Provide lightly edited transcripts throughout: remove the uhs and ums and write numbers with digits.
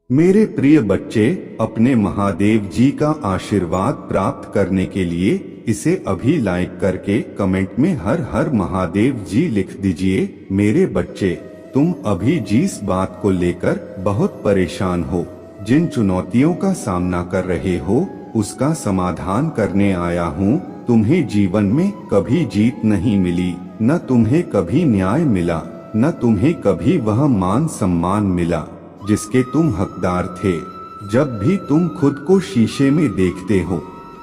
मेरे प्रिय बच्चे, अपने महादेव जी का आशीर्वाद प्राप्त करने के लिए इसे अभी लाइक करके कमेंट में हर हर महादेव जी लिख दीजिए। मेरे बच्चे, तुम अभी जिस बात को लेकर बहुत परेशान हो, जिन चुनौतियों का सामना कर रहे हो, उसका समाधान करने आया हूँ। तुम्हें जीवन में कभी जीत नहीं मिली, न तुम्हें कभी न्याय मिला, न तुम्हें कभी वह मान सम्मान मिला जिसके तुम हकदार थे। जब भी तुम खुद को शीशे में देखते हो,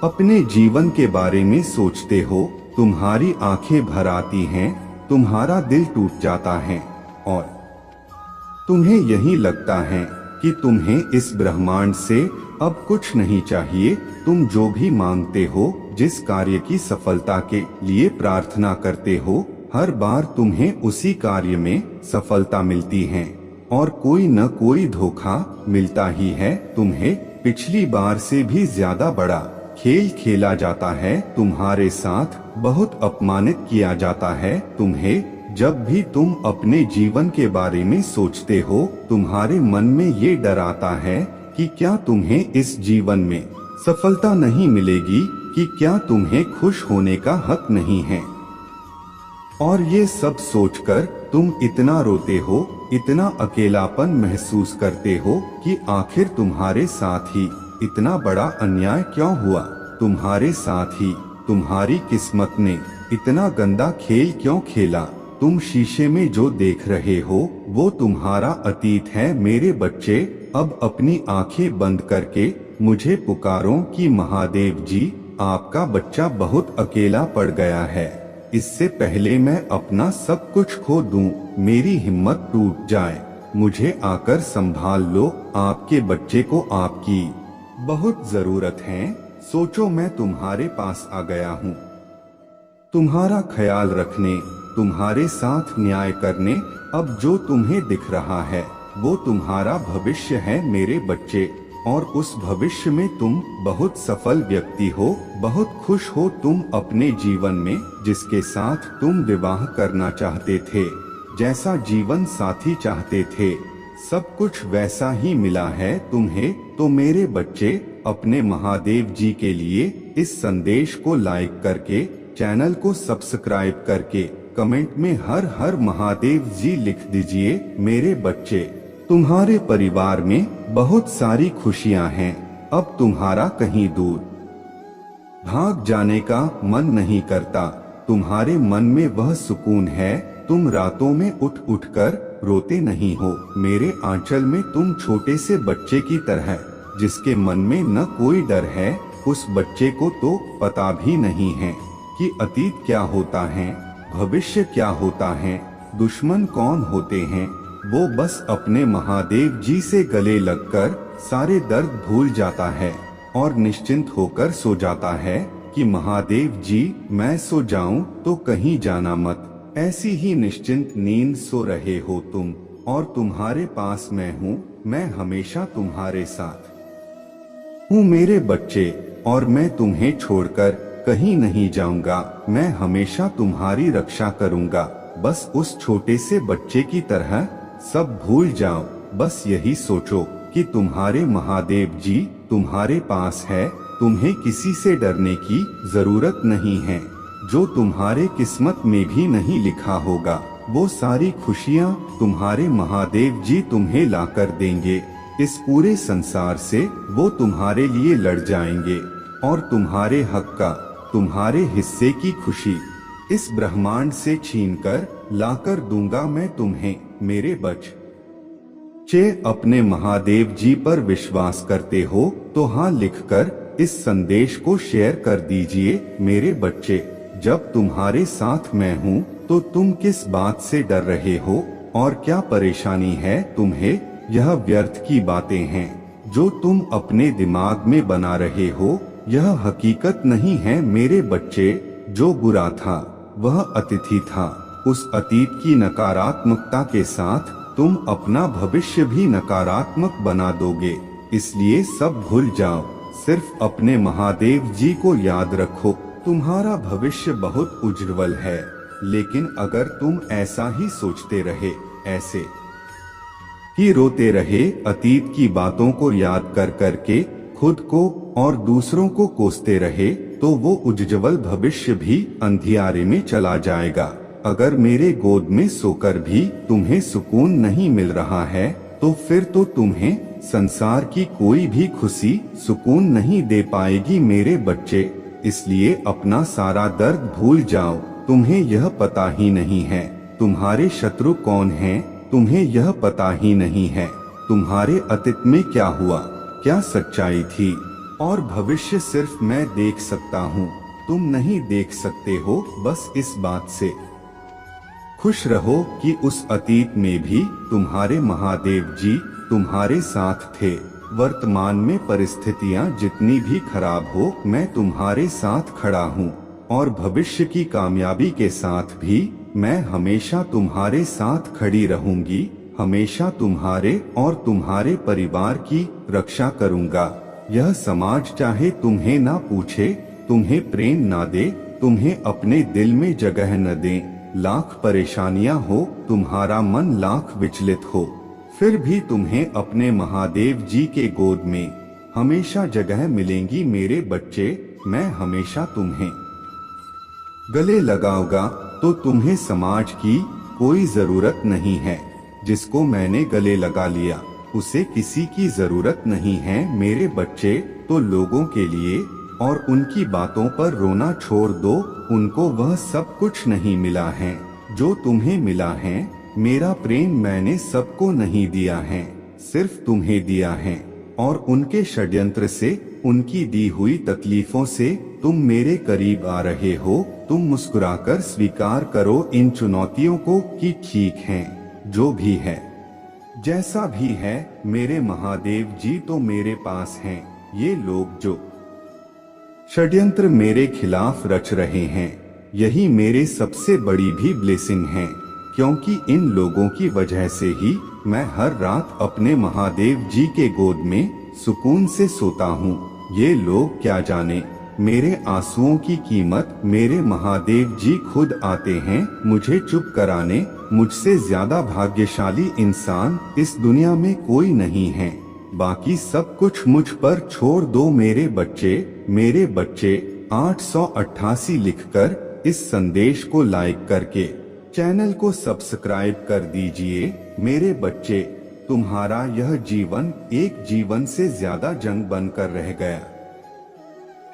अपने जीवन के बारे में सोचते हो, तुम्हारी आंखें भर आती हैं, तुम्हारा दिल टूट जाता है और तुम्हें यही लगता है कि तुम्हें इस ब्रह्मांड से अब कुछ नहीं चाहिए। तुम जो भी मांगते हो, जिस कार्य की सफलता के लिए प्रार्थना करते हो, हर बार तुम्हें उसी कार्य में सफलता मिलती है और कोई न कोई धोखा मिलता ही है। तुम्हें पिछली बार से भी ज्यादा बड़ा खेल खेला जाता है, तुम्हारे साथ बहुत अपमानित किया जाता है। तुम्हें जब भी तुम अपने जीवन के बारे में सोचते हो, तुम्हारे मन में ये डर आता है कि क्या तुम्हें इस जीवन में सफलता नहीं मिलेगी, कि क्या तुम्हें खुश होने का हक नहीं है। और ये सब सोचकर तुम इतना रोते हो, इतना अकेलापन महसूस करते हो कि आखिर तुम्हारे साथ ही इतना बड़ा अन्याय क्यों हुआ, तुम्हारे साथ ही तुम्हारी किस्मत ने इतना गंदा खेल क्यों खेला। तुम शीशे में जो देख रहे हो वो तुम्हारा अतीत है। मेरे बच्चे, अब अपनी आंखें बंद करके मुझे पुकारो कि महादेव जी, आपका बच्चा बहुत अकेला पड़ गया है। इससे पहले मैं अपना सब कुछ खो दूं, मेरी हिम्मत टूट जाए, मुझे आकर संभाल लो। आपके बच्चे को आपकी बहुत जरूरत है। सोचो, मैं तुम्हारे पास आ गया हूँ, तुम्हारा ख्याल रखने, तुम्हारे साथ न्याय करने। अब जो तुम्हें दिख रहा है वो तुम्हारा भविष्य है मेरे बच्चे, और उस भविष्य में तुम बहुत सफल व्यक्ति हो, बहुत खुश हो तुम अपने जीवन में, जिसके साथ तुम विवाह करना चाहते थे, जैसा जीवन साथी चाहते थे, सब कुछ वैसा ही मिला है तुम्हें। तो मेरे बच्चे, अपने महादेव जी के लिए इस संदेश को लाइक करके, चैनल को सब्सक्राइब करके, कमेंट में हर हर महादेव जी लिख दीजिए। मेरे बच्चे, तुम्हारे परिवार में बहुत सारी खुशियां हैं। अब तुम्हारा कहीं दूर भाग जाने का मन नहीं करता, तुम्हारे मन में वह सुकून है। तुम रातों में उठ उठकर रोते नहीं हो। मेरे आंचल में तुम छोटे से बच्चे की तरह, जिसके मन में न कोई डर है। उस बच्चे को तो पता भी नहीं है कि अतीत क्या होता है, भविष्य क्या होता है, दुश्मन कौन होते हैं। वो बस अपने महादेव जी से गले लगकर सारे दर्द भूल जाता है और निश्चिंत होकर सो जाता है कि महादेव जी, मैं सो जाऊं तो कहीं जाना मत। ऐसी ही निश्चिंत नींद सो रहे हो तुम, और तुम्हारे पास मैं हूँ, मैं हमेशा तुम्हारे साथ हूँ मेरे बच्चे, और मैं तुम्हें छोड़कर कहीं नहीं जाऊंगा। मैं हमेशा तुम्हारी रक्षा करूंगा। बस उस छोटे से बच्चे की तरह सब भूल जाओ। बस यही सोचो कि तुम्हारे महादेव जी तुम्हारे पास है, तुम्हें किसी से डरने की जरूरत नहीं है। जो तुम्हारे किस्मत में भी नहीं लिखा होगा, वो सारी खुशियाँ तुम्हारे महादेव जी तुम्हें लाकर देंगे। इस पूरे संसार से वो तुम्हारे लिए लड़ जाएंगे, और तुम्हारे हक का, तुम्हारे हिस्से की खुशी इस ब्रह्मांड से छीनकर लाकर दूंगा मैं तुम्हें। मेरे बच्चे, अपने महादेव जी पर विश्वास करते हो तो हाँ लिखकर इस संदेश को शेयर कर दीजिए। मेरे बच्चे, जब तुम्हारे साथ मैं हूँ तो तुम किस बात से डर रहे हो और क्या परेशानी है तुम्हें। यह व्यर्थ की बातें हैं जो तुम अपने दिमाग में बना रहे हो, यह हकीकत नहीं है। मेरे बच्चे, जो बुरा था वह अतिथि था। उस अतीत की नकारात्मकता के साथ तुम अपना भविष्य भी नकारात्मक बना दोगे। इसलिए सब भूल जाओ, सिर्फ अपने महादेव जी को याद रखो। तुम्हारा भविष्य बहुत उज्जवल है, लेकिन अगर तुम ऐसा ही सोचते रहे, ऐसे ही रोते रहे, अतीत की बातों को याद कर करके खुद को और दूसरों को कोसते रहे, तो वो उज्ज्वल भविष्य भी अंधियारे में चला जाएगा। अगर मेरे गोद में सोकर भी तुम्हें सुकून नहीं मिल रहा है, तो फिर तो तुम्हें संसार की कोई भी खुशी सुकून नहीं दे पाएगी मेरे बच्चे। इसलिए अपना सारा दर्द भूल जाओ। तुम्हें यह पता ही नहीं है तुम्हारे शत्रु कौन हैं, तुम्हें यह पता ही नहीं है तुम्हारे अतीत में क्या हुआ, क्या सच्चाई थी, और भविष्य सिर्फ मैं देख सकता हूँ, तुम नहीं देख सकते हो। बस इस बात से खुश रहो कि उस अतीत में भी तुम्हारे महादेव जी तुम्हारे साथ थे। वर्तमान में परिस्थितियां जितनी भी खराब हो, मैं तुम्हारे साथ खड़ा हूँ, और भविष्य की कामयाबी के साथ भी मैं हमेशा तुम्हारे साथ खड़ी रहूंगी। हमेशा तुम्हारे और तुम्हारे परिवार की रक्षा करूंगा। यह समाज चाहे तुम्हें ना पूछे, तुम्हें प्रेम ना दे, तुम्हें अपने दिल में जगह न दे, लाख परेशानियां हो, तुम्हारा मन लाख विचलित हो, फिर भी तुम्हें अपने महादेव जी के गोद में हमेशा जगह मिलेंगी मेरे बच्चे। मैं हमेशा तुम्हें गले लगाऊंगा, तो तुम्हें समाज की कोई जरूरत नहीं है। जिसको मैंने गले लगा लिया उसे किसी की जरूरत नहीं है मेरे बच्चे। तो लोगों के लिए और उनकी बातों पर रोना छोड़ दो। उनको वह सब कुछ नहीं मिला है जो तुम्हें मिला है। मेरा प्रेम मैंने सबको नहीं दिया है, सिर्फ तुम्हें दिया है। और उनके षड्यंत्र से, उनकी दी हुई तकलीफों से तुम मेरे करीब आ रहे हो। तुम मुस्कुराकर स्वीकार करो इन चुनौतियों को कि ठीक है, जो भी है, जैसा भी है, मेरे महादेव जी तो मेरे पास हैं। ये लोग जो षड्यंत्र मेरे खिलाफ रच रहे हैं, यही मेरे सबसे बड़ी भी ब्लेसिंग है, क्योंकि इन लोगों की वजह से ही मैं हर रात अपने महादेव जी के गोद में सुकून से सोता हूँ। ये लोग क्या जाने मेरे आंसुओं की कीमत। मेरे महादेव जी खुद आते हैं मुझे चुप कराने। मुझसे ज्यादा भाग्यशाली इंसान इस दुनिया में कोई नहीं है। बाकी सब कुछ मुझ पर छोड़ दो मेरे बच्चे। मेरे बच्चे 888 लिखकर इस संदेश को लाइक करके चैनल को सब्सक्राइब कर दीजिए। मेरे बच्चे, तुम्हारा यह जीवन एक जीवन से ज्यादा जंग बनकर रह गया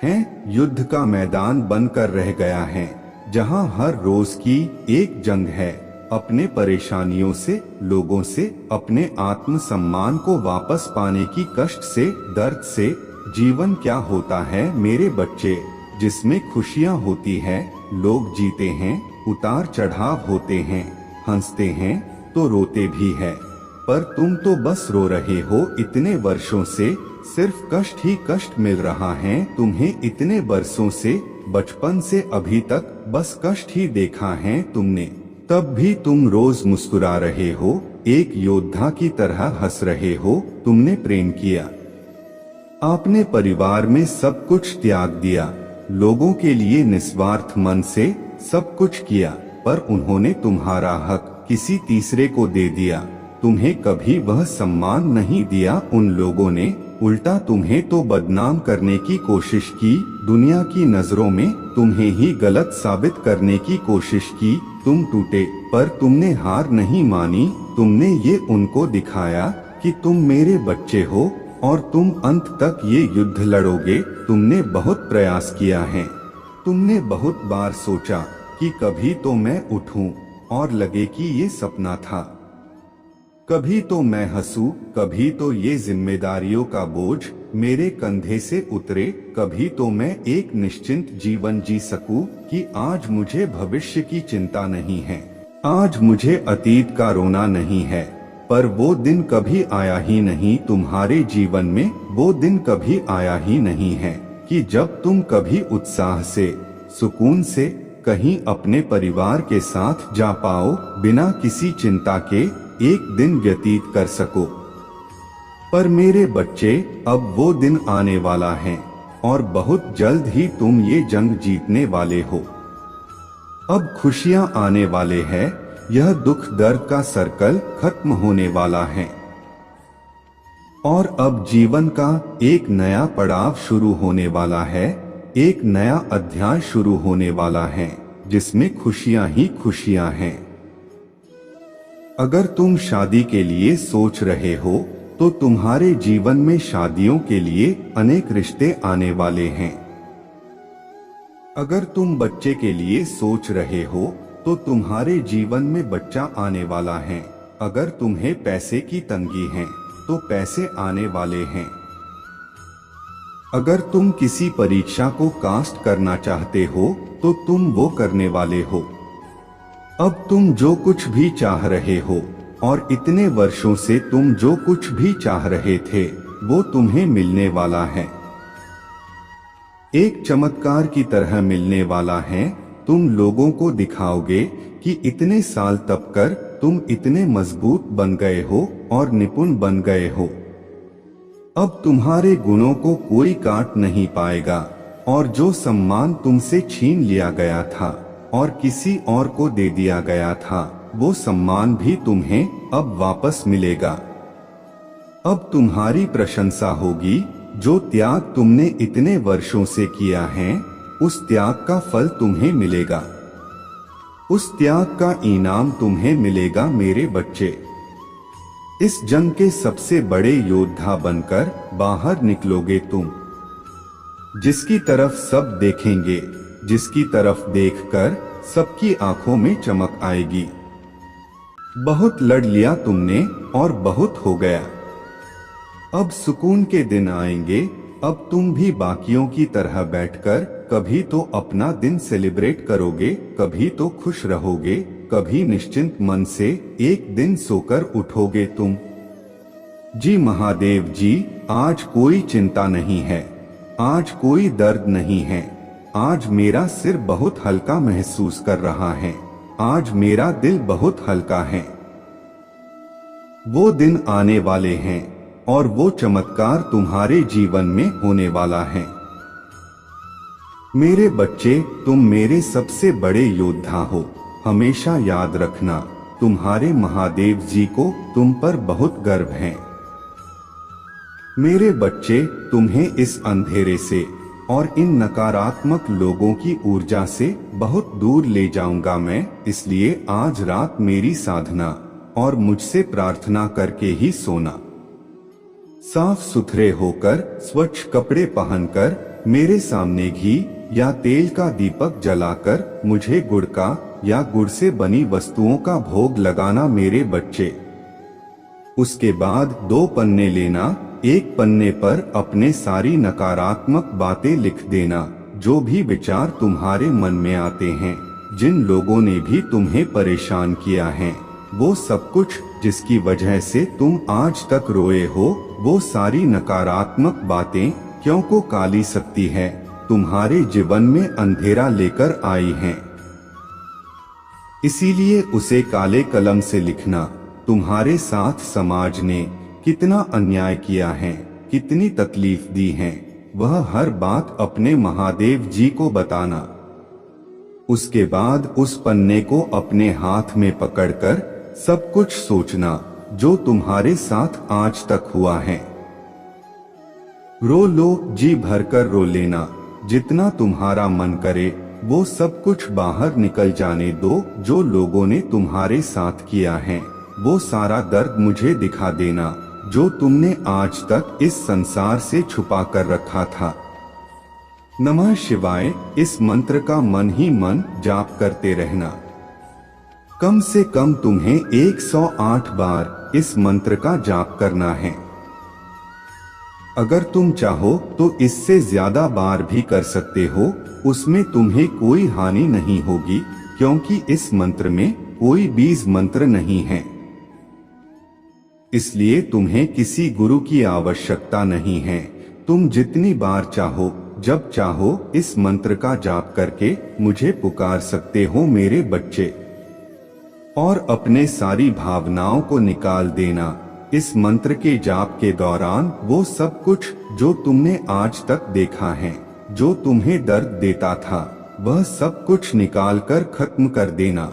है, युद्ध का मैदान बनकर रह गया है, जहां हर रोज की एक जंग है। अपने परेशानियों से, लोगों से, अपने आत्मसम्मान को वापस पाने की कष्ट से, दर्द से। जीवन क्या होता है मेरे बच्चे, जिसमें खुशियां होती है, लोग जीते हैं, उतार चढ़ाव होते हैं, हंसते हैं तो रोते भी है। पर तुम तो बस रो रहे हो इतने वर्षों से, सिर्फ कष्ट ही कष्ट मिल रहा है तुम्हें इतने बरसों से। बचपन से अभी तक बस कष्ट ही देखा है तुमने, तब भी तुम रोज मुस्कुरा रहे हो, एक योद्धा की तरह हंस रहे हो। तुमने प्रेम किया, आपने परिवार में सब कुछ त्याग दिया, लोगों के लिए निस्वार्थ मन से सब कुछ किया, पर उन्होंने तुम्हारा हक किसी तीसरे को दे दिया। तुम्हें कभी वह सम्मान नहीं दिया उन लोगों ने, उल्टा तुम्हें तो बदनाम करने की कोशिश की। दुनिया की नजरों में तुम्हें ही गलत साबित करने की कोशिश की। तुम टूटे, पर तुमने हार नहीं मानी। तुमने ये उनको दिखाया कि तुम मेरे बच्चे हो और तुम अंत तक ये युद्ध लड़ोगे। तुमने बहुत प्रयास किया है, तुमने बहुत बार सोचा कि कभी तो मैं उठूं और लगे कि ये सपना था, कभी तो मैं हंसूं, कभी तो ये जिम्मेदारियों का बोझ मेरे कंधे से उतरे, कभी तो मैं एक निश्चिंत जीवन जी सकूं कि आज मुझे भविष्य की चिंता नहीं है, आज मुझे अतीत का रोना नहीं है। पर वो दिन कभी आया ही नहीं तुम्हारे जीवन में, वो दिन कभी आया ही नहीं है कि जब तुम कभी उत्साह से, सुकून से कहीं अपने परिवार के साथ जा पाओ, बिना किसी चिंता के एक दिन व्यतीत कर सको। पर मेरे बच्चे, अब वो दिन आने वाला है और बहुत जल्द ही तुम ये जंग जीतने वाले हो। अब खुशियां आने वाले हैं, यह दुख दर्द का सर्कल खत्म होने वाला है। और अब जीवन का एक नया पड़ाव शुरू होने वाला है, एक नया अध्याय शुरू होने वाला है, जिसमें खुशियां ही खुशियां हैं। अगर तुम शादी के लिए सोच रहे हो तो तुम्हारे जीवन में शादियों के लिए अनेक रिश्ते आने वाले हैं। अगर तुम बच्चे के लिए सोच रहे हो तो तुम्हारे जीवन में बच्चा आने वाला है। अगर तुम्हें पैसे की तंगी है तो पैसे आने वाले हैं। अगर तुम किसी परीक्षा को कास्ट करना चाहते हो तो तुम वो करने वाले हो। अब तुम जो कुछ भी चाह रहे हो और इतने वर्षों से तुम जो कुछ भी चाह रहे थे वो तुम्हें मिलने वाला है। एक चमत्कार की तरह मिलने वाला है। तुम लोगों को दिखाओगे कि इतने साल तप कर तुम इतने मजबूत बन गए हो और निपुण बन गए हो। अब तुम्हारे गुणों को कोई काट नहीं पाएगा और जो सम्मान तुमसे छीन लिया गया था और किसी और को दे दिया गया था वो सम्मान भी तुम्हें अब वापस मिलेगा। अब तुम्हारी प्रशंसा होगी। जो त्याग तुमने इतने वर्षों से किया है उस त्याग का फल तुम्हें मिलेगा। उस त्याग का इनाम तुम्हें मिलेगा मेरे बच्चे। इस जंग के सबसे बड़े योद्धा बनकर बाहर निकलोगे तुम, जिसकी तरफ सब देखेंगे, जिसकी तरफ देखकर सबकी आंखों में चमक आएगी। बहुत लड़ लिया तुमने और बहुत हो गया। अब सुकून के दिन आएंगे। अब तुम भी बाकियों की तरह बैठकर कभी तो अपना दिन सेलिब्रेट करोगे, कभी तो खुश रहोगे, कभी निश्चिंत मन से एक दिन सोकर उठोगे तुम। जी महादेव जी, आज कोई चिंता नहीं है, आज कोई दर्द नहीं है। आज मेरा सिर बहुत हल्का महसूस कर रहा है, आज मेरा दिल बहुत हल्का है। वो दिन आने वाले हैं और वो चमत्कार तुम्हारे जीवन में होने वाला है। मेरे बच्चे, तुम मेरे सबसे बड़े योद्धा हो। हमेशा याद रखना, तुम्हारे महादेव जी को तुम पर बहुत गर्व है। मेरे बच्चे, तुम्हें इस अंधेरे से और इन नकारात्मक लोगों की ऊर्जा से बहुत दूर ले जाऊंगा मैं। इसलिए आज रात मेरी साधना और मुझसे प्रार्थना करके ही सोना। साफ सुथरे होकर, स्वच्छ कपड़े पहनकर, मेरे सामने घी या तेल का दीपक जलाकर मुझे गुड़ का या गुड़ से बनी वस्तुओं का भोग लगाना मेरे बच्चे। उसके बाद 2 पन्ने लेना। एक पन्ने पर अपने सारी नकारात्मक बातें लिख देना, जो भी विचार तुम्हारे मन में आते हैं, जिन लोगों ने भी तुम्हें परेशान किया है, वो सब कुछ जिसकी वजह से तुम आज तक रोए हो, वो सारी नकारात्मक बातें क्यों को काली शक्ति है तुम्हारे जीवन में अंधेरा लेकर आई हैं। इसीलिए उसे काले कलम से लिखना। तुम्हारे साथ समाज ने कितना अन्याय किया है, कितनी तकलीफ दी है, वह हर बात अपने महादेव जी को बताना। उसके बाद उस पन्ने को अपने हाथ में पकड़कर सब कुछ सोचना जो तुम्हारे साथ आज तक हुआ है। रो लो, जी भरकर रो लेना, जितना तुम्हारा मन करे वो सब कुछ बाहर निकल जाने दो। जो लोगों ने तुम्हारे साथ किया है वो सारा दर्द मुझे दिखा देना, जो तुमने आज तक इस संसार से छुपा कर रखा था। नमः शिवाय, इस मंत्र का मन ही मन जाप करते रहना। कम से कम तुम्हें 108 बार इस मंत्र का जाप करना है। अगर तुम चाहो तो इससे ज्यादा बार भी कर सकते हो, उसमें तुम्हें कोई हानि नहीं होगी, क्योंकि इस मंत्र में कोई बीज मंत्र नहीं है। इसलिए तुम्हें किसी गुरु की आवश्यकता नहीं है। तुम जितनी बार चाहो, जब चाहो इस मंत्र का जाप करके मुझे पुकार सकते हो मेरे बच्चे। और अपने सारी भावनाओं को निकाल देना। इस मंत्र के जाप के दौरान वो सब कुछ जो तुमने आज तक देखा है, जो तुम्हें दर्द देता था, वह सब कुछ निकाल कर खत्म कर देना।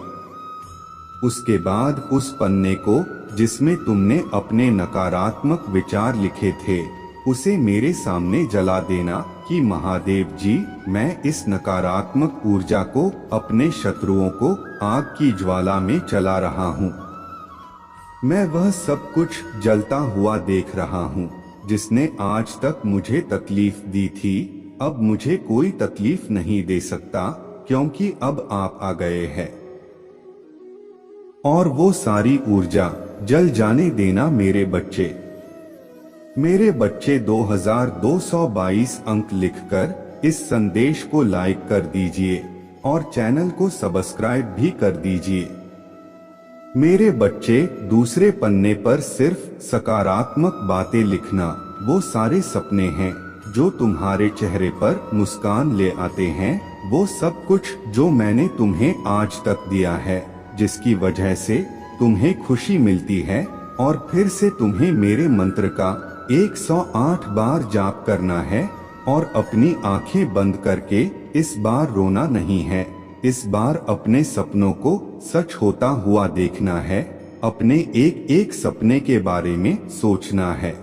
उसके बाद उस पन्ने को जिसमें तुमने अपने नकारात्मक विचार लिखे थे उसे मेरे सामने जला देना कि महादेव जी, मैं इस नकारात्मक ऊर्जा को अपने शत्रुओं को आग की ज्वाला में चला रहा हूँ। मैं वह सब कुछ जलता हुआ देख रहा हूँ जिसने आज तक मुझे तकलीफ दी थी। अब मुझे कोई तकलीफ नहीं दे सकता क्योंकि अब आप आ गए हैं। और वो सारी ऊर्जा जल जाने देना मेरे बच्चे। मेरे बच्चे 2222 अंक लिखकर इस संदेश को लाइक कर दीजिए और चैनल को सब्सक्राइब भी कर दीजिए। मेरे बच्चे, दूसरे पन्ने पर सिर्फ सकारात्मक बातें लिखना। वो सारे सपने हैं जो तुम्हारे चेहरे पर मुस्कान ले आते हैं। वो सब कुछ जो मैंने तुम्हें आज तक दिया है, जिसकी वजह से तुम्हें खुशी मिलती है। और फिर से तुम्हें मेरे मंत्र का 108 बार जाप करना है और अपनी आंखें बंद करके इस बार रोना नहीं है। इस बार अपने सपनों को सच होता हुआ देखना है। अपने एक एक सपने के बारे में सोचना है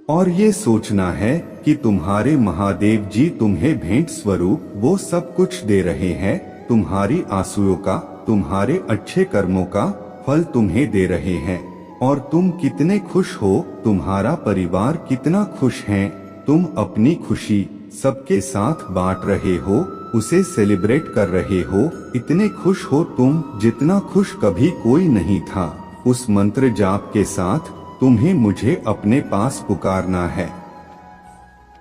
और ये सोचना है कि तुम्हारे महादेव जी तुम्हें भेंट स्वरूप वो सब कुछ दे रहे हैं। तुम्हारी आंसुओं का, तुम्हारे अच्छे कर्मों का फल तुम्हें दे रहे हैं। और तुम कितने खुश हो, तुम्हारा परिवार कितना खुश है। तुम अपनी खुशी सबके साथ बांट रहे हो, उसे सेलिब्रेट कर रहे हो। इतने खुश हो तुम जितना खुश कभी कोई नहीं था। उस मंत्र जाप के साथ तुम्हें मुझे अपने पास पुकारना है।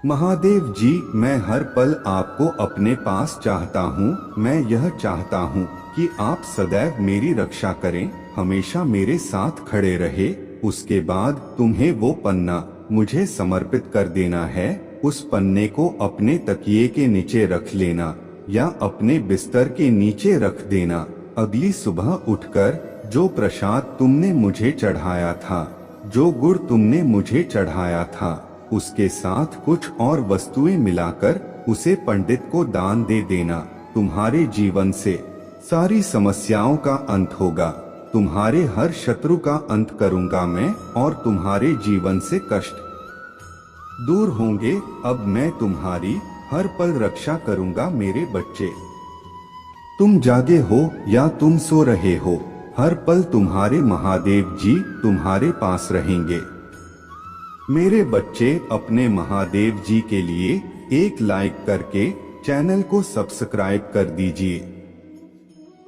महादेव जी, मैं हर पल आपको अपने पास चाहता हूँ। मैं यह चाहता हूँ कि आप सदैव मेरी रक्षा करें, हमेशा मेरे साथ खड़े रहे। उसके बाद तुम्हें वो पन्ना मुझे समर्पित कर देना है। उस पन्ने को अपने तकिए के नीचे रख लेना या अपने बिस्तर के नीचे रख देना। अगली सुबह उठकर जो प्रसाद तुमने मुझे चढ़ाया था, जो गुड़ तुमने मुझे चढ़ाया था, उसके साथ कुछ और वस्तुएं मिलाकर उसे पंडित को दान दे देना। तुम्हारे जीवन से सारी समस्याओं का अंत होगा। तुम्हारे हर शत्रु का अंत करूंगा मैं और तुम्हारे जीवन से कष्ट दूर होंगे। अब मैं तुम्हारी हर पल रक्षा करूंगा मेरे बच्चे। तुम जागे हो या तुम सो रहे हो, हर पल तुम्हारे महादेव जी तुम्हारे पास रहेंगे। मेरे बच्चे, अपने महादेव जी के लिए एक लाइक करके चैनल को सब्सक्राइब कर दीजिए।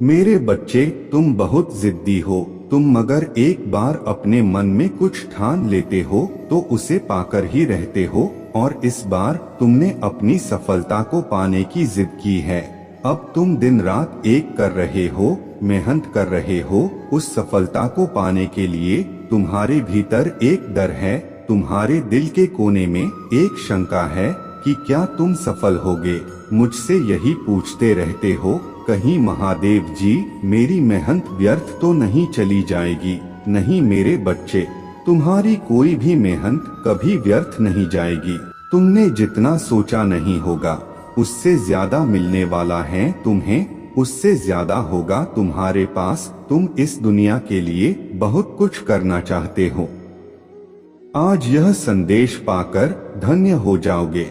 मेरे बच्चे, तुम बहुत जिद्दी हो। तुम मगर एक बार अपने मन में कुछ ठान लेते हो तो उसे पाकर ही रहते हो। और इस बार तुमने अपनी सफलता को पाने की जिद की है। अब तुम दिन रात एक कर रहे हो, मेहनत कर रहे हो। उस सफलता को पाने के लिए तुम्हारे भीतर एक डर है, तुम्हारे दिल के कोने में एक शंका है कि क्या तुम सफल होगे। मुझसे यही पूछते रहते हो, कहीं महादेव जी मेरी मेहनत व्यर्थ तो नहीं चली जाएगी। नहीं मेरे बच्चे, तुम्हारी कोई भी मेहनत कभी व्यर्थ नहीं जाएगी। तुमने जितना सोचा नहीं होगा उससे ज्यादा मिलने वाला है तुम्हें, उससे ज्यादा होगा तुम्हारे पास। तुम इस दुनिया के लिए बहुत कुछ करना चाहते हो। आज यह संदेश पाकर धन्य हो जाओगे,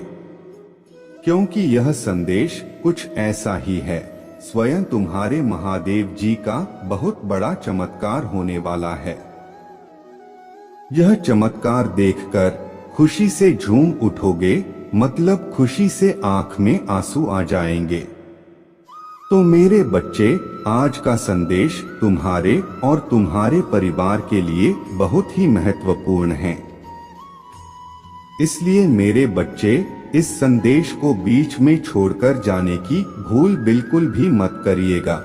क्योंकि यह संदेश कुछ ऐसा ही है। स्वयं तुम्हारे महादेव जी का बहुत बड़ा चमत्कार होने वाला है। यह चमत्कार देखकर खुशी से झूम उठोगे, मतलब खुशी से आंख में आंसू आ जाएंगे। तो मेरे बच्चे, आज का संदेश तुम्हारे और तुम्हारे परिवार के लिए बहुत ही महत्वपूर्ण है। इसलिए मेरे बच्चे, इस संदेश को बीच में छोड़कर जाने की भूल बिल्कुल भी मत करिएगा।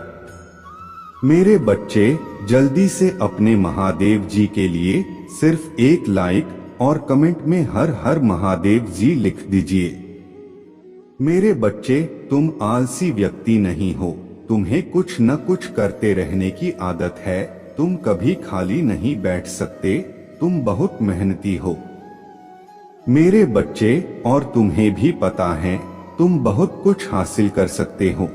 मेरे बच्चे, जल्दी से अपने महादेव जी के लिए सिर्फ एक लाइक और कमेंट में हर हर महादेव जी लिख दीजिए। मेरे बच्चे, तुम आलसी व्यक्ति नहीं हो। तुम्हें कुछ न कुछ करते रहने की आदत है। तुम कभी खाली नहीं बैठ सकते। तुम बहुत मेहनती हो मेरे बच्चे, और तुम्हें भी पता है तुम बहुत कुछ हासिल कर सकते हो।